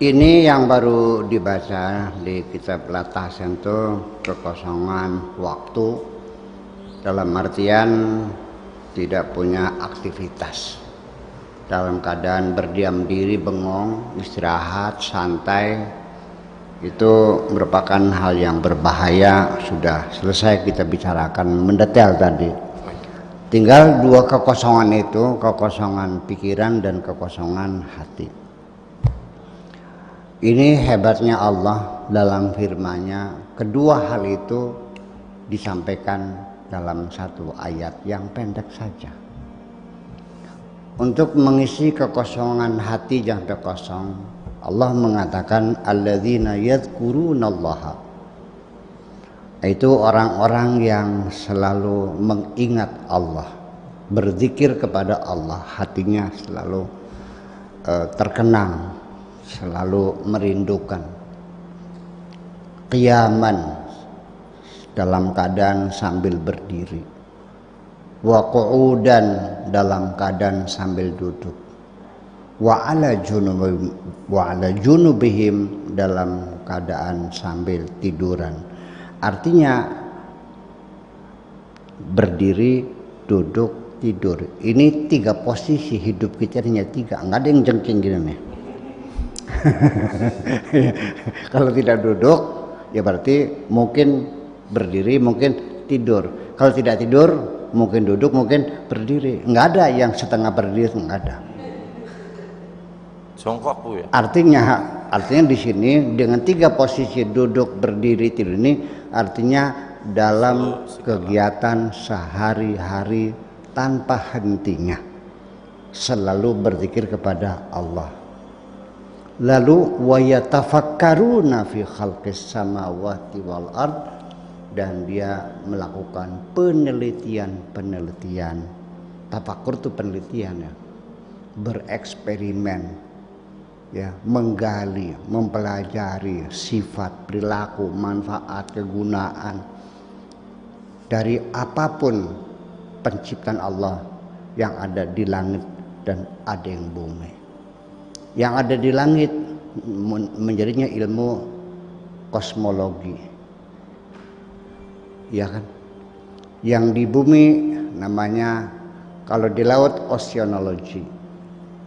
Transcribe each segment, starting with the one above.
Ini yang baru dibaca di kitab Latasen itu kekosongan waktu, dalam artian tidak punya aktivitas, dalam keadaan berdiam diri, bengong, istirahat, santai. Itu merupakan hal yang berbahaya. Sudah selesai kita bicarakan mendetail tadi. Tinggal dua kekosongan itu, kekosongan pikiran dan kekosongan hati. Ini hebatnya Allah dalam firman-Nya. Kedua hal itu disampaikan dalam satu ayat yang pendek saja. Untuk mengisi kekosongan hati yang terkosong, Allah mengatakan alladzina yadhkurunallaha. Itu orang-orang yang selalu mengingat Allah, berzikir kepada Allah, hatinya selalu terkenang, selalu merindukan. Qiyaman, dalam keadaan sambil berdiri. Wa qu'udan, dalam keadaan sambil duduk. Wa ala junubihim, dalam keadaan sambil tiduran. Artinya berdiri, duduk, tidur. Ini tiga posisi hidup kita, hanya tiga. Nggak ada yang jengking gini nih. Kalau tidak duduk, ya berarti mungkin berdiri, mungkin tidur. Kalau tidak tidur, mungkin duduk, mungkin berdiri. Nggak ada yang setengah berdiri, nggak ada. Jongkok Bu ya. Artinya di sini dengan tiga posisi duduk, berdiri, tidur ini artinya dalam kegiatan sehari-hari tanpa hentinya selalu berzikir kepada Allah. Lalu wa yatafakkaruna fi khalqis samawati wal ard, dan dia melakukan penelitian. Tafakkur itu penelitian ya. Bereksperimen ya, menggali, mempelajari sifat, perilaku, manfaat, kegunaan dari apapun penciptaan Allah yang ada di langit dan ada yang bumi. Yang ada di langit menjadinya ilmu kosmologi, ya kan? Yang di bumi namanya, kalau di laut oceanology,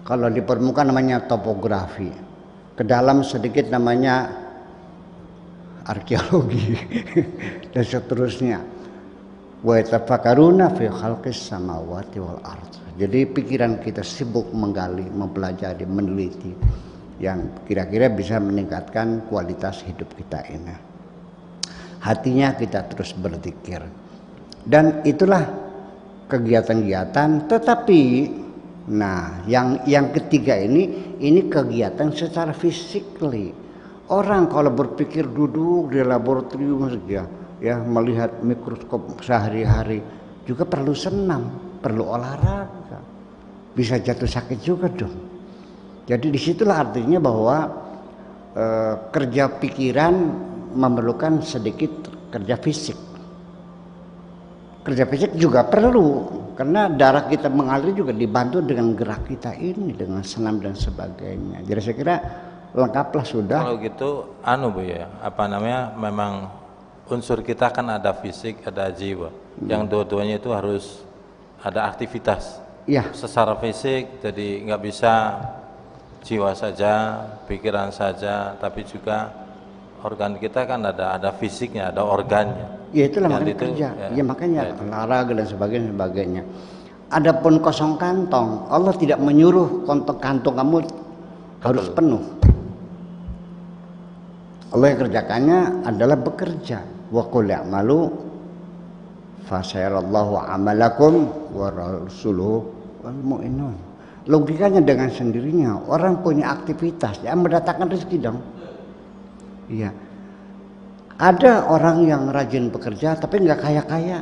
kalau di permukaan namanya topografi, ke dalam sedikit namanya arkeologi dan seterusnya. Wa yatafakkaruna fi khalqis samawati wal ardh. Jadi pikiran kita sibuk menggali, mempelajari, meneliti yang kira-kira bisa meningkatkan kualitas hidup kita ini. Hatinya kita terus berzikir. Dan itulah kegiatan-kegiatan, tetapi nah, yang ketiga ini kegiatan secara fisikly. Orang kalau berpikir duduk di laboratorium saja, ya melihat mikroskop sehari-hari, juga perlu senam, perlu olahraga, bisa jatuh sakit juga dong. Jadi disitulah artinya bahwa kerja pikiran memerlukan sedikit kerja fisik. Kerja fisik juga perlu, karena darah kita mengalir juga dibantu dengan gerak kita ini, dengan senam dan sebagainya. Jadi saya kira lengkaplah sudah. Kalau gitu Bu ya, memang unsur kita kan ada fisik, ada jiwa. Yang dua-duanya itu harus ada aktivitas. Ya. Secara fisik, jadi nggak bisa jiwa saja, pikiran saja, tapi juga organ kita kan ada fisiknya, ada organnya. Ya itulah makanya kerja. Ya makanya olahraga dan sebagainya. Adapun kosong kantong, Allah tidak menyuruh kantong kamu harus penuh. Allah yang kerjakannya adalah bekerja. Wa qul ya'malu fasayarallahu amalakum wa rasuluhu wal mu'minun. Logikanya dengan sendirinya, orang punya aktivitas yang mendatangkan rezeki dong. Iya. Ada orang yang rajin bekerja tapi nggak kaya-kaya.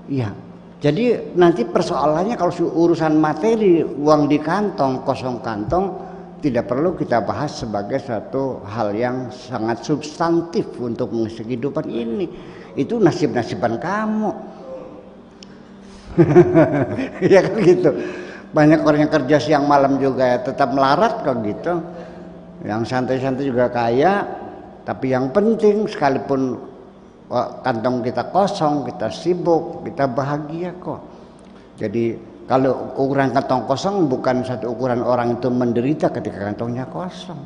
Iya. Jadi nanti persoalannya kalau urusan materi, uang di kantong, kosong kantong, tidak perlu kita bahas sebagai satu hal yang sangat substantif untuk mengisi kehidupan ini. Itu nasib-nasiban kamu. Ya kan gitu. Banyak orang yang kerja siang malam juga ya tetap melarat kok gitu. Yang santai-santai juga kaya, tapi yang penting sekalipun kantong kita kosong, kita sibuk, kita bahagia kok. Jadi kalau ukuran kantong kosong bukan satu ukuran orang itu menderita ketika kantongnya kosong.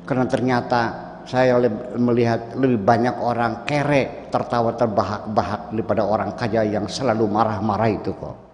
Karena ternyata saya melihat lebih banyak orang kere tertawa terbahak-bahak daripada orang kaya yang selalu marah-marah itu kok.